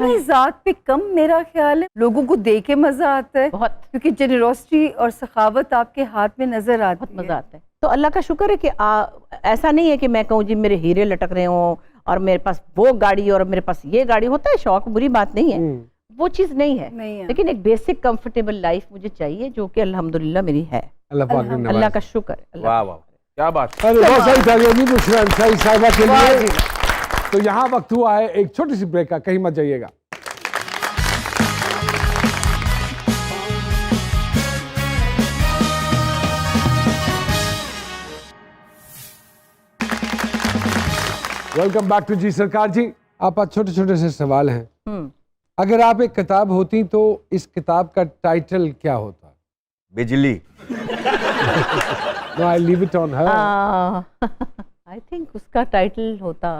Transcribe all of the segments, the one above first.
अपनी जात पे कम, मेरा ख्याल है लोगों को दे के मजा आता है बहुत, क्योंकि जेनरोसिटी और सखावत आपके हाथ में नजर आती है। बहुत मजा आता है। तो अल्लाह का शुक्र है कि ऐसा नहीं है कि मैं कहूँ जी मेरे हीरे लटक रहे हों और मेरे पास वो गाड़ी और मेरे पास ये गाड़ी। होता है शौक, बुरी बात नहीं है, वो चीज नहीं है, लेकिन एक बेसिक कंफर्टेबल लाइफ मुझे चाहिए जो कि अल्हम्दुलिल्लाह मेरी है। अल्लाह का शुक्र। वाह वाह, क्या बात। बहुत सारी तालियां दी बुशरा अंसारी साहिबा के लिए। तो यहाँ वक्त हुआ है एक छोटी सी ब्रेक का, कहीं मत जाइएगा। वेलकम बैक टू जी सरकार जी। आप आज छोटे छोटे से सवाल हैं। अगर आप एक किताब होती तो इस किताब का टाइटल क्या होता? बिजली। No, I leave it on her. I think उसका टाइटल होता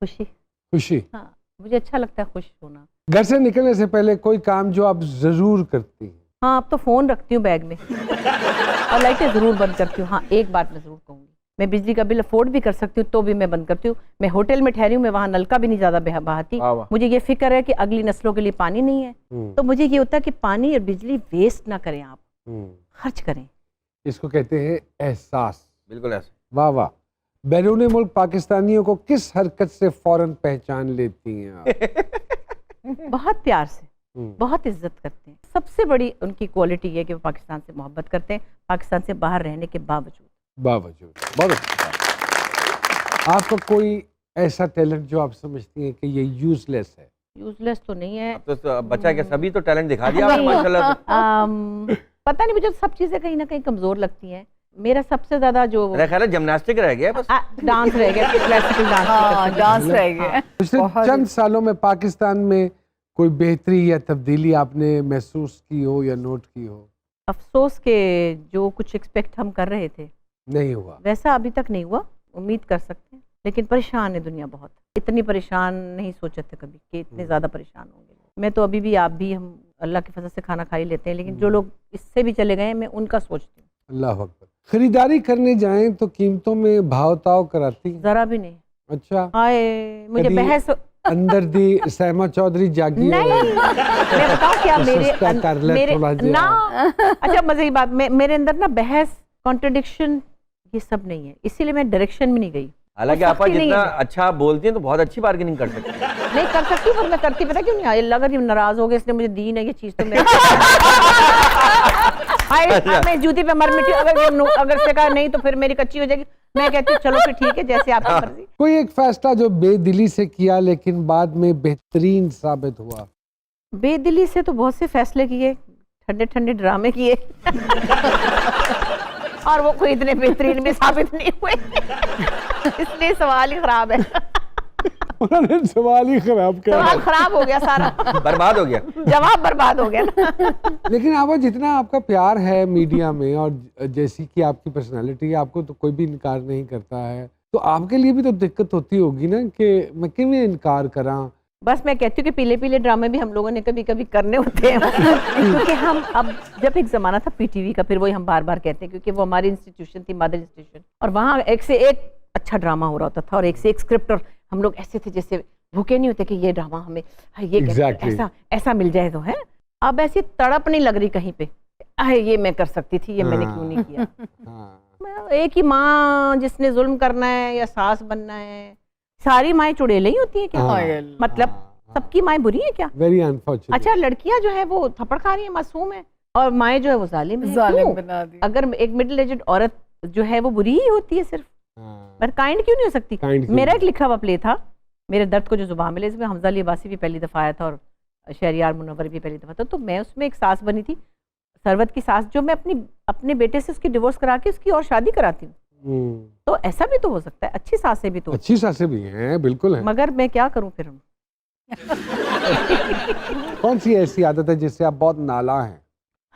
खुशी। खुशी। हाँ, मुझे अच्छा लगता है खुश होना। घर से निकलने से पहले कोई काम जो आप जरूर करती हैं? हाँ, अब तो फोन रखती हूँ बैग में और लाइटें जरूर बंद करती हूँ। हाँ, एक बात मैं जरूर कहूँगी, मैं बिजली का बिल अफोर्ड भी कर सकती हूँ तो भी मैं बंद करती हूँ। मैं होटल में ठहरी हूँ, मैं वहाँ नलका भी नहीं ज्यादा बहाती। मुझे ये फिक्र है कि अगली नस्लों के लिए पानी नहीं है, तो मुझे ये होता है कि पानी और बिजली वेस्ट ना करें, आप खर्च करें। इसको कहते हैं एहसास। बिल्कुल ऐसे। वाह वाह। बैरून मुल्क पाकिस्तानियों को किस हरकत से फौरन पहचान लेती हैं आप? बहुत प्यार से, बहुत इज्जत करते हैं। सबसे बड़ी उनकी क्वालिटी है कि वो पाकिस्तान से मोहब्बत करते हैं, पाकिस्तान से बाहर रहने के बावजूद। बहुत अच्छा। आपका कोई ऐसा टैलेंट जो आप समझती हैं कि ये यूजलेस है? यूजलेस तो नहीं है। तो बच्चा क्या सभी तो टैलेंट दिखा दिया आपने माशाल्लाह। पता नहीं, मुझे सब चीजें कहीं ना कहीं कमजोर लगती हैं। मेरा सबसे ज्यादा जो मेरा ख्याल है जिम्नास्टिक रह गया, बस डांस रह गया, क्लासिकल डांस। हाँ, डांस रह गया। पिछले चंद सालों में पाकिस्तान में कोई बेहतरी या तब्दीली आपने महसूस की हो या नोट की हो? अफसोस के जो कुछ एक्सपेक्ट हम कर रहे थे नहीं हुआ, वैसा अभी तक नहीं हुआ। उम्मीद कर सकते हैं, लेकिन परेशान है दुनिया बहुत। इतनी परेशान नहीं सोचे थे कभी कि इतने ज्यादा परेशान होंगे। मैं तो अभी भी, आप भी, हम अल्लाह के फजल से खाना खा ही लेते हैं, लेकिन जो लोग इससे भी चले गए मैं उनका सोचती हूँ। अल्लाह अकबर। खरीदारी करने जाएं तो कीमतों में भाव ताव कराती हैं? जरा भी नहीं। अच्छा। हाय, मुझे बहस अंदर दी सहमा चौधरी जागी नहीं। मैं बताऊं क्या, मेरे ना, अच्छा मजे की बात, मेरे अंदर ना बहस, कॉन्ट्रडिक्शन, ये सब नहीं है, इसीलिए मैं डायरेक्शन में नहीं गई। हालांकि आप जितना अच्छा बोलती हैं तो बहुत अच्छी बार्गेनिंग कर सकती हैं। नहीं कर सकती पर मैं करती, पता क्यों नहीं? अल्लाह अगर नाराज हो गए, इसने मुझे दी ना ये चीज तो मैं मैं जूती पे मर मिटी। अगर से कहा नहीं तो फिर मेरी कच्ची हो जाएगी। मैं कहती हूँ चलो फिर ठीक है, जैसे आपकी मर्जी। कोई एक फैसला जो बेदिली से किया लेकिन बाद में बेहतरीन साबित हुआ? बेदिली से तो बहुत से फैसले किए, ठंडे ठंडे ड्रामे किए और वो कोई इतने बेहतरीन भी साबित नहीं हुए इसलिए सवाल ही खराब है। उन्होंने सवाल ही खराब किया। सवाल खराब हो गया सारा, बर्बाद हो गया, जवाब बर्बाद हो गया ना। लेकिन आप जितना आपका प्यार है मीडिया में और जैसी कि आपकी पर्सनालिटी है, आपको तो कोई भी इनकार नहीं करता है, तो आपके लिए भी तो दिक्कत होती होगी ना कि मैं क्यों इनकार करा। बस मैं कहती हूँ कि पीले पीले ड्रामे भी हम लोगों ने कभी कभी करने होते हैं क्योंकि हम, अब जब एक जमाना था पीटीवी का, फिर वही हम बार बार कहते हैं क्योंकि वो हमारी इंस्टीट्यूशन थी, मदर इंस्टीट्यूशन, और वहाँ एक से एक अच्छा ड्रामा हो रहा होता था और एक से एक स्क्रिप्ट, और हम लोग ऐसे थे जैसे भूखे नहीं होते कि ये ड्रामा हमें ये ऐसा मिल जाए तो है। अब ऐसी तड़प नहीं लग रही कहीं पे, ये मैं कर सकती थी, ये मैंने क्यों नहीं किया। एक ही माँ जिसने जुल्म करना है या सास बनना है, सारी माएँ चुड़ैलें ही होती है क्या? मतलब सबकी माएँ बुरी है क्या? Very unfortunate. अच्छा, लड़कियां जो है वो थप्पड़ खा रही है, मासूम है, और माएँ जो है वो जालिम बना दी। अगर एक मिडिल एज्ड औरत जो है वो बुरी ही होती है सिर्फ, पर काइंड क्यों नहीं हो सकती? मेरा एक लिखा हुआ प्ले था, मेरे दर्द को जो जुबान मिले, इसमें हमजा अली अब्बासी भी पहली दफा आया था और शहरियार मुनव्वर भी पहली दफा था। तो मैं उसमें एक सास बनी थी, सरवत की सास, जो मैं अपने बेटे से उसकी डिवोर्स करा के उसकी और शादी कराती हूँ। तो ऐसा भी तो हो सकता है, अच्छी सासें भी तो, अच्छी सासें भी हैं, बिल्कुल है। मगर मैं क्या करूं फिर? कौन सी ऐसी आदत है जिससे आप बहुत नाला हैं?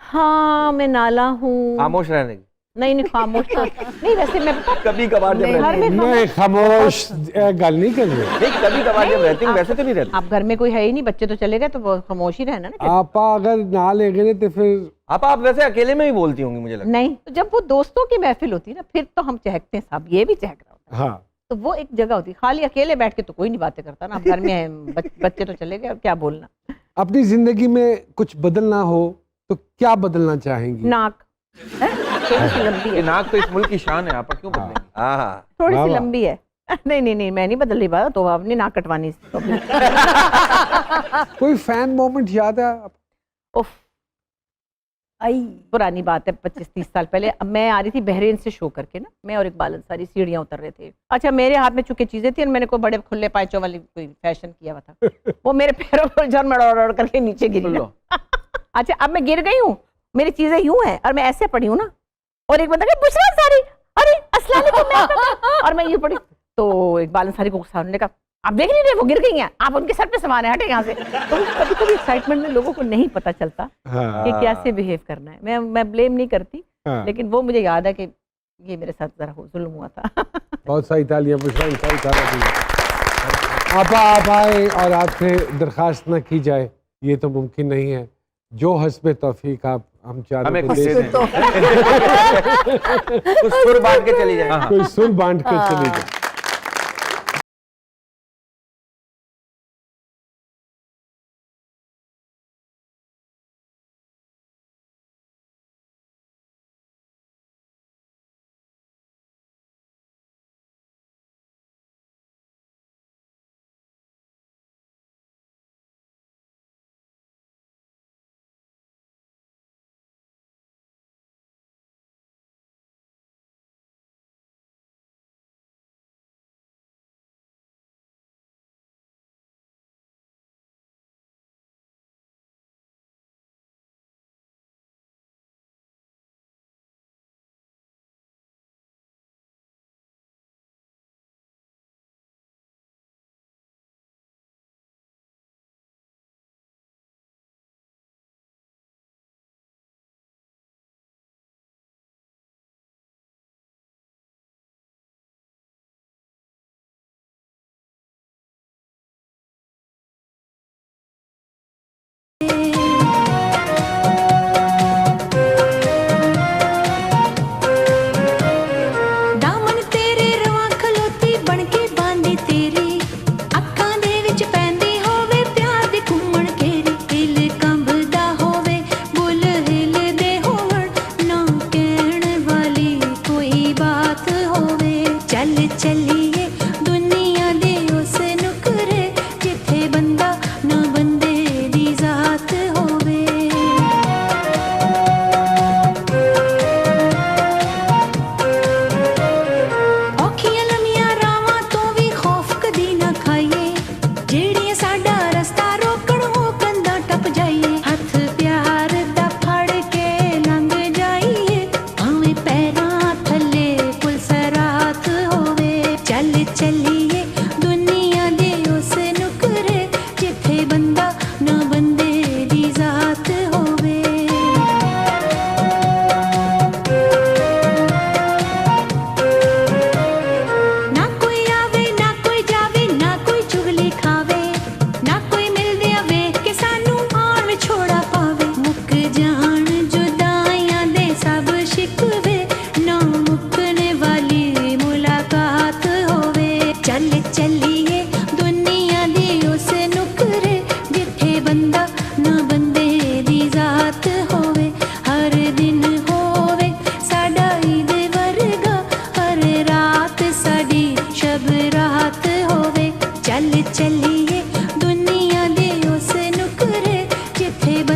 हाँ, मैं नाला हूँ खामोश रहने की। नहीं खामोश तो नहीं, वैसे मैं कभी कभार जब नहीं, खामोश गल नहीं कर रही, नहीं कभी कभार जब रहती हूँ वैसे तो नहीं रहती। आप घर में कोई है ही नहीं, बच्चे तो चले गए, तो खामोश ही रहना ना। आप अगर ना ले गए तो फिर आप वैसे अकेले में ही बोलती होंगी मुझे लगता है। नहीं, तो जब वो दोस्तों की महफिल होती है ना, फिर तो हम चहकते हैं साहब, ये भी चहक रहा होता है। हाँ, तो वो एक जगह होती है। खाली अकेले बैठ के तो कोई नहीं बातें करता ना, अब घर में है, बच्चे तो चले गए, अब क्या बोलना। अपनी जिंदगी में कुछ बदलना हो तो क्या बदलना चाहेंगी? नाक थोड़ी सी लंबी ये है, नाक तो इस मुल्क की शान है, आप क्यों बदलेंगे? हाँ थोड़ी वाह, सी वाह। लंबी है। नहीं नहीं नहीं, मैं नहीं बदल रही बात, तो आपने नाक कटवानी तो कोई फैन मोमेंट याद है आप? उफ, आई पुरानी बात है, 25-30 साल पहले। अब मैं आ रही थी बहरीन से शो करके ना, मैं और इकबाल अंसारी सीढ़ियां उतर रहे थे। अच्छा, मेरे हाथ में चुके चीजें थी और मैंने कोई बड़े खुले पायचों वाली कोई फैशन किया हुआ था, वो मेरे पैरों पर झरमड़ करके नीचे गिरी ना। अच्छा, अब मैं गिर गई हूँ, मेरी चीजें यूं हैं और मैं ऐसे पड़ी हूँ ना, और एक बंदा कहे बुशरा अंसारी, अरे अस्सलाम वालेकुम, और मैं ये पड़ी। तो इकबाल अंसारी को गुस्सा आने लगा, आप देख नहीं रहे वो गिर गई हैं, आप उनके सर पे सवार हैं, हटे यहाँ से। तो कभी कभी एक्साइटमेंट में लोगों को नहीं पता चलता हाँ, कि कैसे बिहेव करना है। मैं ब्लेम नहीं करती, हाँ। लेकिन वो मुझे याद है कि ये मेरे साथ जरा जुल्म हुआ था। बहुत सारी तालियां बुशरा अंसारी साहब के लिए। आप आए और आपसे दरखास्त न की जाए ये तो मुमकिन नहीं है। जो हस्बे तौफीक आप हम चारों हमें को कुछ दे दे दें, दें। कुछ सुर बांट के चली जाए। कोई सुर बांट कर चली जाए।